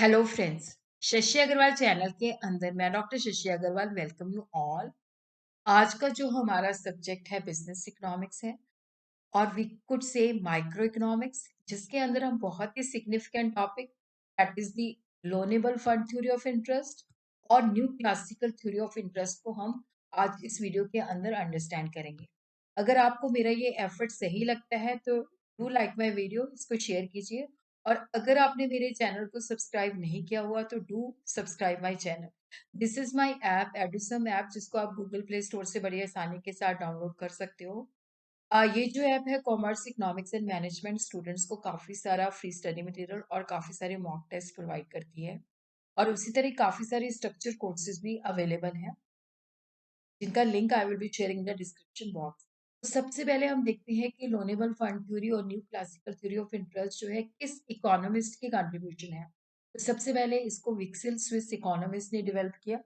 Hello friends. Shashi Agarwal channel के अंदर मैं doctor Shashi Agarwal welcome you all. आज का जो हमारा सब्जेक्ट है बिजनेस इकोनॉमिक्स है और we could say microeconomics, जिसके अंदर हम बहुत ही significant topic that is the loanable fund theory of interest और new classical theory of interest को हम आज इस वीडियो के अंदर अंडरस्टैंड करेंगे। अगर आपको मेरा ये एफर्ट सही लगता है तो डू लाइक माय वीडियो, इसको शेयर कीजिए। और अगर आपने मेरे चैनल को सब्सक्राइब नहीं किया हुआ तो do subscribe my channel. This is my app Edusum app, जिसको आप गूगल प्ले स्टोर से बड़ी आसानी के साथ डाउनलोड कर सकते हो। ये जो ऐप है commerce economics and management students को काफ़ी सारा फ्री स्टडी मटेरियल और काफ़ी सारे मॉक टेस्ट प्रोवाइड करती है। और उसी तरह काफ़ी सारे स्ट्रक्चर कोर्सेज भी अवेलेबल हैं, जिनका link I will be sharing in the description box. तो सबसे पहले हम देखते हैं कि लोनेबल फंड थ्योरी और new classical theory of interest जो है किस इकोनॉमिस्ट की कंट्रीब्यूशन है। तो सबसे पहले इसको विक्सिल स्विस इकोनॉमिस्ट ने डेवलप किया।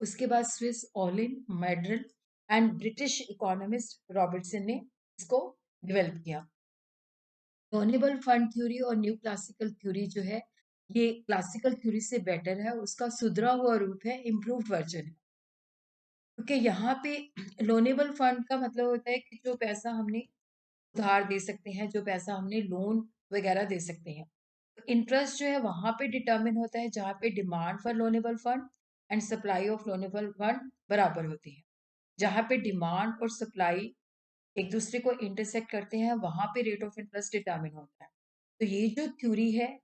उसके बाद Swiss Ohlin Myrdal and British economist Robertson ने इसको डेवलप किया। लोनेबल फंड थ्योरी और न्यू क्लासिकल थ्योरी जो है, ये क्लासिकल थ्योरी से बेटर है, उसका सुधरा हुआ रूप है, इम्प्रूव वर्जन है। क्योंकि यहाँ पे लोनेबल फंड का मतलब होता है कि जो पैसा हमने उधार दे सकते हैं, जो पैसा हमने लोन वगैरह दे सकते हैं। इंटरेस्ट जो है वहां पे डिटरमिन होता है जहाँ पे demand for loanable fund and supply of loanable fund बराबर होती है। जहाँ पे डिमांड और सप्लाई एक दूसरे को इंटरसेक्ट करते हैं, वहां पे रेट ऑफ इंटरेस्ट डिटरमिन होता है। तो ये जो थ्योरी है,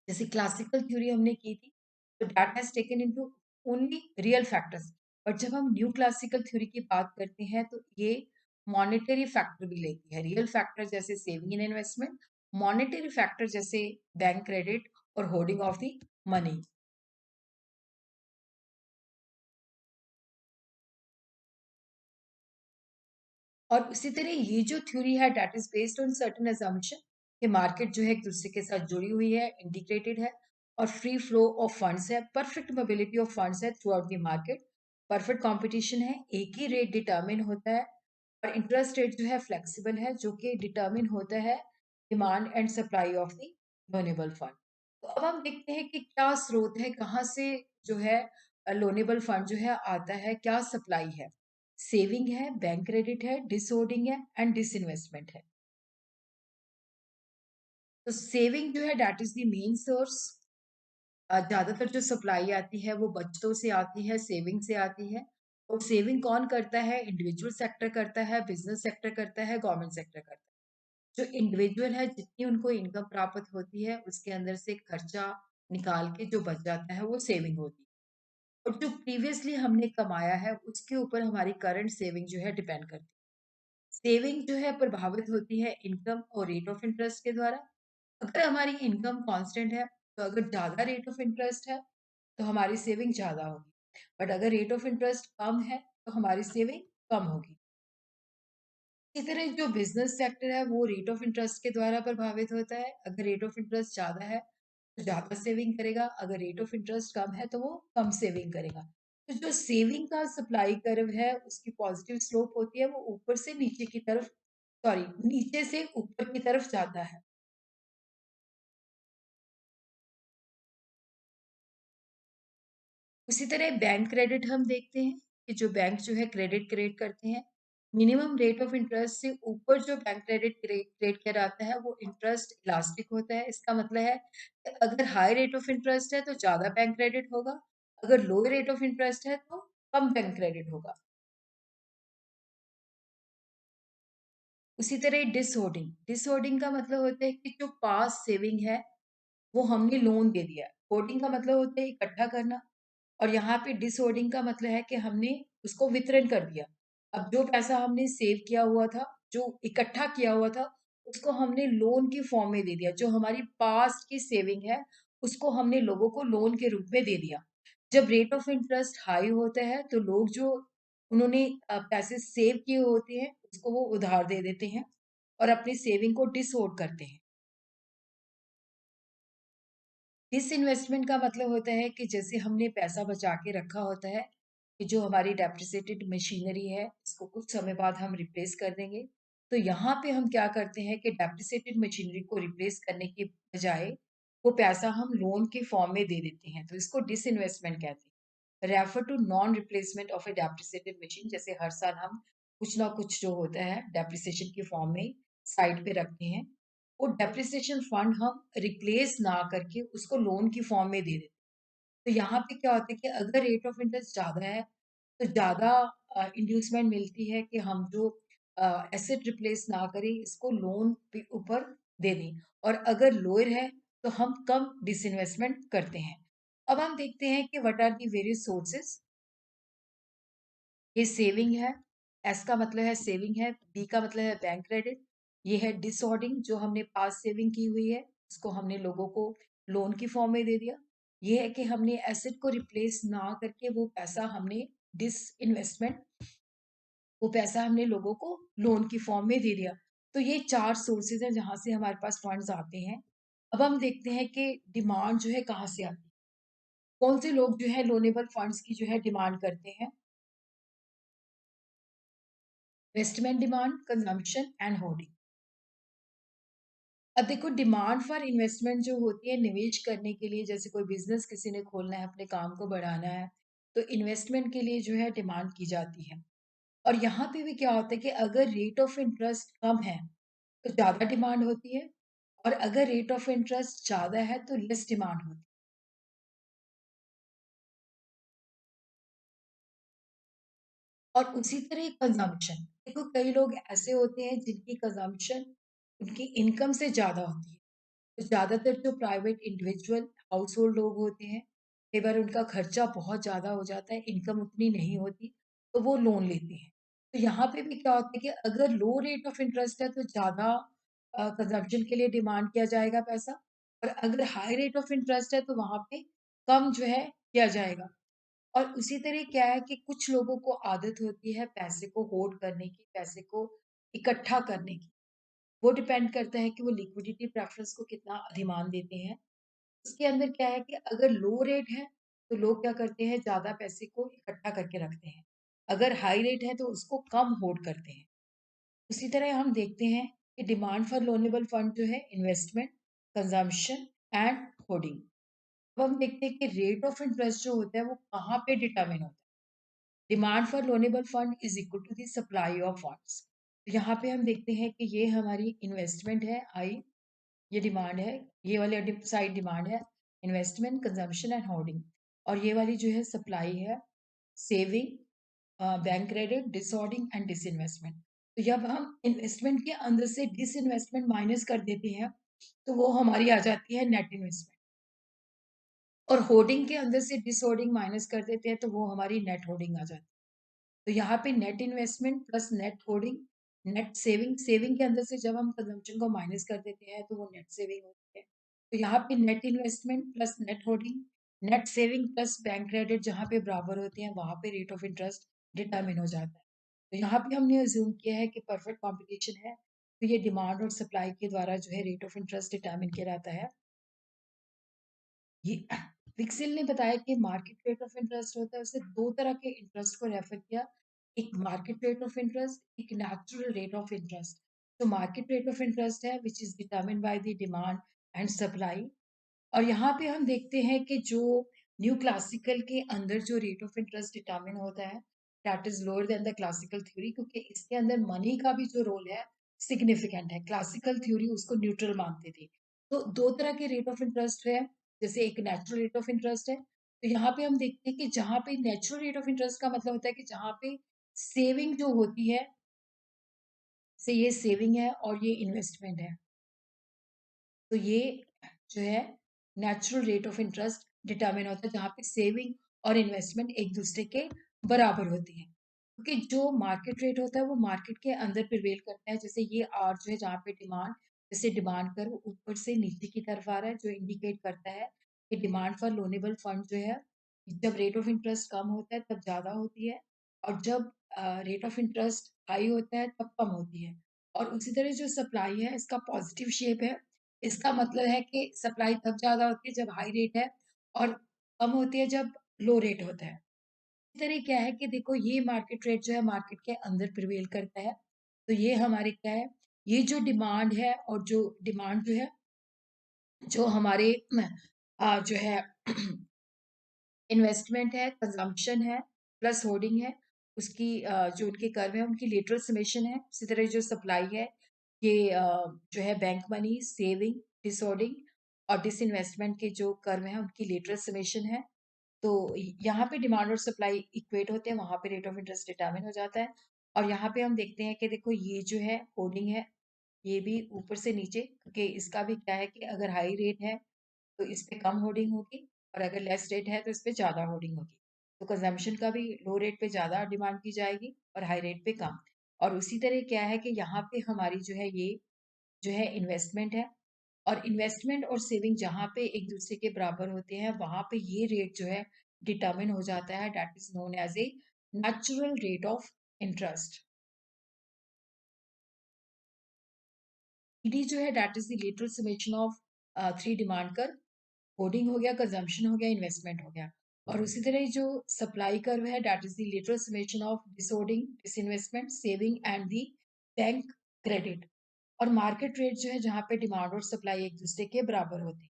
जैसे क्लासिकल थ्योरी हमने की थी, तो that has taken into only real factors. और जब हम न्यू क्लासिकल थ्योरी की बात करते हैं तो ये मॉनेटरी फैक्टर भी लेती है, रियल फैक्टर जैसे saving and investment, monetary factor जैसे बैंक क्रेडिट और होल्डिंग ऑफ द मनी। और उसी तरह ये जो थ्योरी है that is based on certain assumption कि मार्केट जो है एक दूसरे के साथ जुड़ी हुई है, इंटीग्रेटेड है और फ्री फ्लो ऑफ फंड्स है, परफेक्ट मोबिलिटी ऑफ फंड्स है through out the market, perfect competition है, एक ही रेट डिटरमिन होता है और इंटरेस्ट रेट जो है फ्लेक्सिबल है, जो कि डिटरमिन होता है demand and supply of the loanable fund. तो अब हम देखते हैं कि क्या स्रोत है, कहाँ से जो है लोनेबल फंड जो है आता है, क्या सप्लाई है। सेविंग है, बैंक क्रेडिट है, डिसहोल्डिंग है एंड डिसइन्वेस्टमेंट है। तो सेविंग जो है that is the main source. ज्यादातर जो सप्लाई आती है वो बचतों से आती है, सेविंग से आती है। और सेविंग कौन करता है? इंडिविजुअल सेक्टर करता है, बिजनेस सेक्टर करता है, गवर्नमेंट सेक्टर करता है। जो इंडिविजुअल है, जितनी उनको इनकम प्राप्त होती है उसके अंदर से खर्चा निकाल के जो बच जाता है वो सेविंग होती है। और जो प्रीवियसली हमने कमाया है उसके ऊपर हमारी करंट सेविंग जो है डिपेंड करती है। सेविंग जो है प्रभावित होती है इनकम और रेट ऑफ इंटरेस्ट के द्वारा। अगर हमारी इनकम कांस्टेंट है, तो अगर ज़्यादा रेट ऑफ इंटरेस्ट है तो हमारी सेविंग ज़्यादा होगी। बट अगर रेट ऑफ इंटरेस्ट कम है तो हमारी सेविंग कम होगी। इसी तरह जो बिजनेस सेक्टर है वो रेट ऑफ इंटरेस्ट के द्वारा प्रभावित होता है। अगर रेट ऑफ इंटरेस्ट ज़्यादा है तो ज़्यादा सेविंग करेगा, अगर रेट ऑफ इंटरेस्ट कम है तो वो कम सेविंग करेगा। तो जो सेविंग का सप्लाई कर्व है उसकी पॉजिटिव स्लोप होती है, वो ऊपर से नीचे की तरफ, सॉरी नीचे से ऊपर की तरफ जाता है। उसी तरह बैंक क्रेडिट हम देखते हैं कि जो बैंक जो है क्रेडिट क्रिएट करते हैं, मिनिमम रेट ऑफ इंटरेस्ट से ऊपर जो बैंक क्रेडिट क्रिएट कराता है वो इंटरेस्ट इलास्टिक होता है। इसका मतलब है कि अगर हाई रेट ऑफ इंटरेस्ट है तो ज़्यादा बैंक क्रेडिट होगा, अगर लो रेट ऑफ इंटरेस्ट है तो कम बैंक क्रेडिट होगा। उसी तरह डिसहोर्डिंग, डिसहोर्डिंग का मतलब होता है कि जो पास सेविंग है वो हमने लोन दे दिया। होर्डिंग का मतलब होता है इकट्ठा करना। और यहाँ पे डिसहोर्डिंग का मतलब है कि हमने उसको वितरण कर दिया। अब जो पैसा हमने सेव किया हुआ था, जो इकट्ठा किया हुआ था, उसको हमने लोन की फॉर्म में दे दिया। जो हमारी पास्ट की सेविंग है, उसको हमने लोगों को लोन के रूप में दे दिया। जब रेट ऑफ इंटरेस्ट हाई होता है, तो लोग जो उन्होंने पैसे सेव किए होते हैं, उसको वो उधार दे देते हैं और अपनी सेविंग को डिसहोल्ड करते हैं। डिसइन्वेस्टमेंट का मतलब होता है कि जैसे हमने पैसा बचा के रखा होता है कि जो हमारी डेप्रिसिएटेड मशीनरी है इसको कुछ समय बाद हम रिप्लेस कर देंगे। तो यहाँ पे हम क्या करते हैं कि डेप्रिसिएटेड मशीनरी को रिप्लेस करने के बजाय वो पैसा हम लोन के फॉर्म में दे देते हैं, तो इसको डिसइन्वेस्टमेंट कहते हैं। Refer to non replacement of a depreciated machine, जैसे हर साल हम कुछ ना कुछ जो होता है डेप्रिसिएशन के फॉर्म में साइड पे रखते हैं। वो डेप्रिसिएशन फंड हम रिप्लेस ना करके उसको लोन की फॉर्म में दे देते हैं। तो यहाँ पे क्या होता है कि अगर रेट ऑफ इंटरेस्ट ज़्यादा है, तो ज़्यादा इंड्यूसमेंट मिलती है कि हम जो एसेट रिप्लेस ना करें, इसको लोन पे ऊपर दे दें, और अगर लोअर है, तो हम कम डिसइन्वेस्टमेंट करते हैं। अब हम देखते हैं कि what are the various sources. ये सेविंग है, एस का मतलब है सेविंग है, बी का मतलब है बैंक क्रेडिट, ये है डिसऑर्डिंग, जो हमने पास सेविंग की हुई है, उसको हमने लोगों को लोन की फॉर्म में दे दिया। ये है कि हमने एसेट को रिप्लेस ना करके वो पैसा हमने डिस इन्वेस्टमेंट, वो पैसा हमने लोगों को लोन की फॉर्म में दे दिया। तो ये 4 सोर्सेज़ हैं जहाँ से हमारे पास फंड्स आते हैं। अब हम देखते हैं कि डिमांड जो है कहाँ से आती है? कौन से लोग जो है लोनेबल फंड्स की जो है डिमांड करते हैं? Investment demand, consumption and hoarding. अब देखो डिमांड फॉर इन्वेस्टमेंट जो होती है निवेश करने के लिए, जैसे कोई बिज़नेस किसी ने खोलना है, अपने काम को बढ़ाना है, तो इन्वेस्टमेंट के लिए जो है डिमांड की जाती है। और यहाँ पे भी क्या होता है कि अगर रेट ऑफ इंटरेस्ट कम है, तो ज़्यादा डिमांड होती है, और अगर रेट ऑफ इंटरेस्ट ज़्यादा है, तो लेस डिमांड होती है। और उसी तरह कंजम्पशन, देखो कई लोग ऐसे होते हैं जिनकी कंजम्पशन उनकी इनकम से ज़्यादा होती है। तो ज़्यादातर जो प्राइवेट इंडिविजुअल हाउस होल्ड लोग होते हैं, कई बार उनका खर्चा बहुत ज़्यादा हो जाता है, इनकम उतनी नहीं होती, तो वो लोन लेते हैं। तो यहाँ पे भी क्या होता है कि अगर लो रेट ऑफ इंटरेस्ट है, तो ज़्यादा कंज़म्पशन के लिए डिमांड किया जाएगा पैसा, और अगर हाई रेट ऑफ इंटरेस्ट है, तो वहाँ पे कम जो है किया जाएगा। और उसी तरह क्या है कि कुछ लोगों को आदत होती है पैसे को होल्ड करने की, पैसे को इकट्ठा करने की। वो डिपेंड करता है कि वो लिक्विडिटी प्रेफरेंस को कितना अधिमान देते हैं। उसके अंदर क्या है कि अगर लो रेट है, तो लोग क्या करते हैं, ज़्यादा पैसे को इकट्ठा करके रखते हैं। अगर हाई रेट है, तो उसको कम होल्ड करते हैं। उसी तरह हम देखते हैं कि डिमांड फॉर लोनेबल फंड जो है इन्वेस्टमेंट, कंजम्पशन एंड होल्डिंग। अब हम देखते हैं कि रेट ऑफ इंटरेस्ट जो होता है वो कहाँ पे डिटरमिन होता है। Demand for loanable fund is equal to the supply of funds. यहाँ पे हम देखते हैं कि ये हमारी इन्वेस्टमेंट है आई, ये डिमांड है, ये वाली साइड डिमांड है, इन्वेस्टमेंट, कंजम्पशन एंड होर्डिंग। और ये वाली जो है सप्लाई है, saving, bank credit, dishoarding and disinvestment. तो जब हम इन्वेस्टमेंट के अंदर से डिसइन्वेस्टमेंट माइनस कर देते हैं, तो वो हमारी आ जाती है नेट इन्वेस्टमेंट। और होर्डिंग के अंदर से डिसऑर्डिंग माइनस कर देते हैं, तो वो हमारी नेट होर्डिंग आ जाती है। तो यहाँ पे net investment plus net holding, net saving, saving के अंदर से जब हम कंजम्पशन को माइनस कर देते हैं, तो वो नेट सेविंग होती है। तो यहाँ पे net investment plus net holding, net saving plus bank credit जहाँ पे बराबर होते हैं, वहाँ पे रेट ऑफ इंटरेस्ट डिटरमिन हो जाता है। तो यहाँ पे हमने अज्यूम किया है कि परफेक्ट कॉम्पिटिशन है, तो ये डिमांड और सप्लाई के द्वारा जो है रेट ऑफ इंटरेस्ट डिटरमिन किया जाता है। ये विक्सिल ने बताया कि मार्केट रेट ऑफ इंटरेस्ट होता है, उसने 2 तरह के इंटरेस्ट को रेफर किया, एक मार्केट रेट ऑफ इंटरेस्ट, एक नेचुरल रेट ऑफ इंटरेस्ट। तो मार्केट रेट ऑफ इंटरेस्ट है which is determined by the demand and supply. और यहाँ पे हम देखते हैं कि जो न्यू क्लासिकल के अंदर जो रेट ऑफ इंटरेस्ट डिटरमिन होता है, that is lower than the classical theory, क्योंकि इसके अंदर मनी का भी जो रोल है सिग्निफिकेंट है। क्लासिकल थ्योरी उसको न्यूट्रल मानते थे। तो दो तरह के रेट ऑफ इंटरेस्ट है, जैसे एक नेचुरल रेट ऑफ इंटरेस्ट है। तो यहाँ पे हम देखते हैं कि जहाँ पे नेचुरल रेट ऑफ इंटरेस्ट का मतलब होता है कि जहाँ पे सेविंग जो होती है, से ये सेविंग है और ये इन्वेस्टमेंट है, तो ये जो है natural rate of interest determine होता है जहाँ पे सेविंग और इन्वेस्टमेंट एक दूसरे के बराबर होती हैं। क्योंकि जो मार्केट रेट होता है वो मार्केट के अंदर प्रिवेल करता है, जैसे ये आर जो है जहाँ पे डिमांड, जैसे डिमांड कर्व ऊपर से नीचे की तरफ आ रहा है, जो इंडिकेट करता है कि डिमांड फॉर लोनेबल फंड जो है, जब रेट ऑफ इंटरेस्ट कम होता है तब ज्यादा होती है, और जब रेट ऑफ इंटरेस्ट हाई होता है तब कम होती है। और उसी तरह जो सप्लाई है इसका पॉजिटिव शेप है, इसका मतलब है कि सप्लाई तब ज़्यादा होती है जब हाई रेट है, और कम होती है जब लो रेट होता है। इस तरह क्या है कि देखो ये मार्केट रेट जो है मार्केट के अंदर प्रिवेल करता है। तो ये हमारे क्या है, ये जो डिमांड है और जो डिमांड जो है जो हमारे जो है इन्वेस्टमेंट है, कंजम्पशन है, प्लस होर्डिंग है, उसकी जो उनके कर्व है, उनकी लेटरल समेशन है। उसी तरह जो सप्लाई है, ये जो है बैंक मनी, सेविंग, डिसहोर्डिंग और डिसइन्वेस्टमेंट के जो कर्व हैं, उनकी लेटरल समेशन है। तो यहाँ पे डिमांड और सप्लाई इक्वेट होते हैं, वहां पे रेट ऑफ इंटरेस्ट डिटरमिन हो जाता है। और यहाँ पे हम देखते हैं कि देखो ये जो है होर्डिंग है, ये भी ऊपर से नीचे, क्योंकि इसका भी क्या है कि अगर हाई रेट है तो इस पे कम होर्डिंग होगी, और अगर लेस रेट है तो इस पे ज़्यादा होर्डिंग होगी। तो कंजम्पशन का भी लो रेट पे ज़्यादा डिमांड की जाएगी और हाई रेट पे कम। और उसी तरह क्या है कि यहाँ पे हमारी जो है ये जो है इन्वेस्टमेंट है, और इन्वेस्टमेंट और सेविंग जहाँ पे एक दूसरे के बराबर होते हैं, वहां पे ये रेट जो है डिटरमिन हो जाता है, that is known as a natural rate of interest. ED जो है that is the lateral summation of three demand curve. Hoarding हो गया, कंजम्पशन हो गया, इन्वेस्टमेंट हो गया। और उसी तरह जो सप्लाई कर्व है that is the lateral summation of dishoarding, disinvestment, saving and the bank credit. और मार्केट रेट जो है जहाँ पे डिमांड और सप्लाई एक दूसरे के बराबर होते हैं।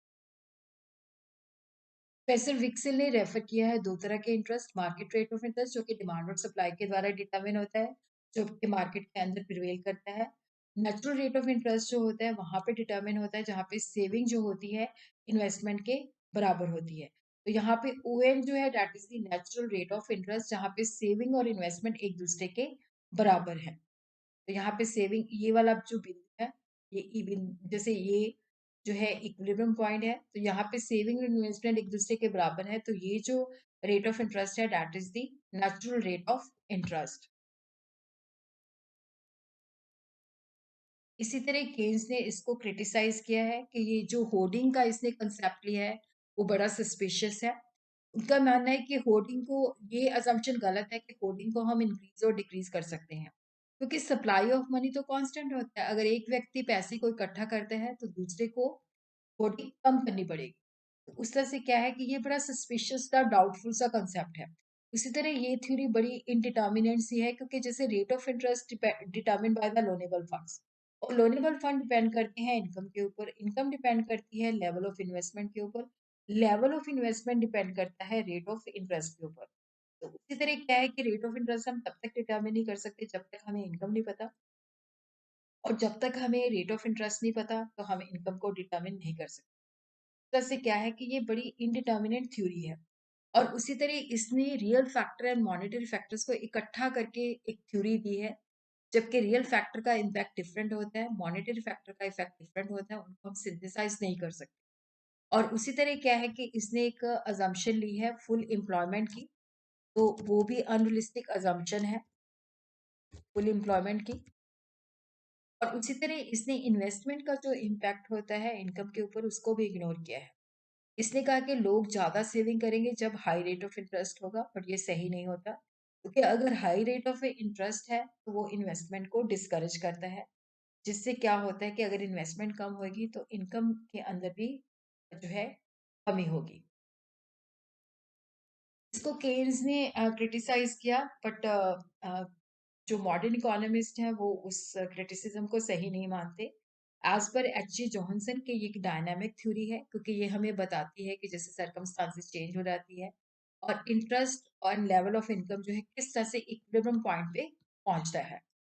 प्रोफेसर विक्सेल ने रेफर किया है दो तरह के interest, market rate of interest जो कि डिमांड और सप्लाई के द्वारा डिटरमिन होता है, जो कि मार्केट के अंदर प्रिवेल करता है। नेचुरल रेट ऑफ इंटरेस्ट जो होता है वहां पे डिटरमिन होता है जहाँ पे सेविंग जो होती है इन्वेस्टमेंट के बराबर होती है। तो यहाँ पे ओएन जो है that is the natural rate of interest, जहाँ पे सेविंग और इन्वेस्टमेंट एक दूसरे के बराबर है। तो यहाँ पे सेविंग ये वाला जो बिंदु है, ये ई बिंदु, जैसे ये जो है इक्विलिब्रियम पॉइंट है, तो यहाँ पे सेविंग और इन्वेस्टमेंट एक दूसरे के बराबर है, तो ये जो रेट ऑफ इंटरेस्ट है that is the natural rate of interest. इसी तरह केन्स ने इसको क्रिटिसाइज किया है कि ये जो होर्डिंग का इसने कंसेप्ट लिया है वो बड़ा सस्पिशियस है। उनका मानना है कि होर्डिंग को, ये अजम्पशन गलत है कि होर्डिंग को हम इंक्रीज और डिक्रीज कर सकते हैं, क्योंकि सप्लाई ऑफ मनी तो कांस्टेंट होता है। अगर एक व्यक्ति पैसे को इकट्ठा करता है तो दूसरे को होर्डिंग कम करनी पड़ेगी। तो उस तरह से क्या है कि ये बड़ा सस्पिशियस सा, डाउटफुल सा कंसेप्ट है। उसी तरह ये थ्योरी बड़ी इनडिटर्मिनेंट सी है, क्योंकि जैसे rate of interest determine by the loanable funds, और लोनेबल फंड डिपेंड करते हैं इनकम के ऊपर, इनकम डिपेंड करती है लेवल ऑफ इन्वेस्टमेंट के ऊपर, लेवल ऑफ इन्वेस्टमेंट डिपेंड करता है रेट ऑफ इंटरेस्ट के ऊपर। तो उसी तरह क्या है कि रेट ऑफ इंटरेस्ट हम तब तक डिटर्मिन नहीं कर सकते जब तक हमें इनकम नहीं पता, और जब तक हमें रेट ऑफ इंटरेस्ट नहीं पता तो हम इनकम को डिटर्मिन नहीं कर सकते। इस तरह से क्या है कि ये बड़ी इनडिटर्मिनेट थ्योरी है। और उसी तरह इसने real factor and monetary factors को इकट्ठा करके एक थ्योरी दी है, जबकि रियल फैक्टर का इम्पैक्ट डिफरेंट होता है, मॉनेटरी फैक्टर का इफेक्ट डिफरेंट होता है, उनको हम सिंथेसाइज नहीं कर सकते। और उसी तरह क्या है कि इसने एक अजम्पशन ली है फुल एम्प्लॉयमेंट की, तो वो भी अनरियलिस्टिक अजम्पशन है फुल एम्प्लॉयमेंट की। और उसी तरह इसने इन्वेस्टमेंट का जो इम्पैक्ट होता है इनकम के ऊपर, उसको भी इग्नोर किया है। इसने कहा कि लोग ज़्यादा सेविंग करेंगे जब हाई रेट ऑफ इंटरेस्ट होगा, बट ये सही नहीं होता, क्योंकि अगर हाई रेट ऑफ इंटरेस्ट है तो वो इन्वेस्टमेंट को डिस्करेज करता है, जिससे क्या होता है कि अगर इन्वेस्टमेंट कम होगी तो इनकम के अंदर भी जो है कमी होगी। इसको केन्स ने क्रिटिसाइज किया, बट जो मॉडर्न इकोनॉमिस्ट हैं वो उस क्रिटिसिज्म को सही नहीं मानते। As per H G Johnson के ये एक डायनामिक थ्योरी है, क्योंकि ये हमें बताती है कि जैसे सरकमस्टांसेस चेंज हो जाती है और इंटरेस्ट और लेवल ऑफ इनकम जो है किस तरह से इक्विलिब्रियम पॉइंट पे पहुंचता है।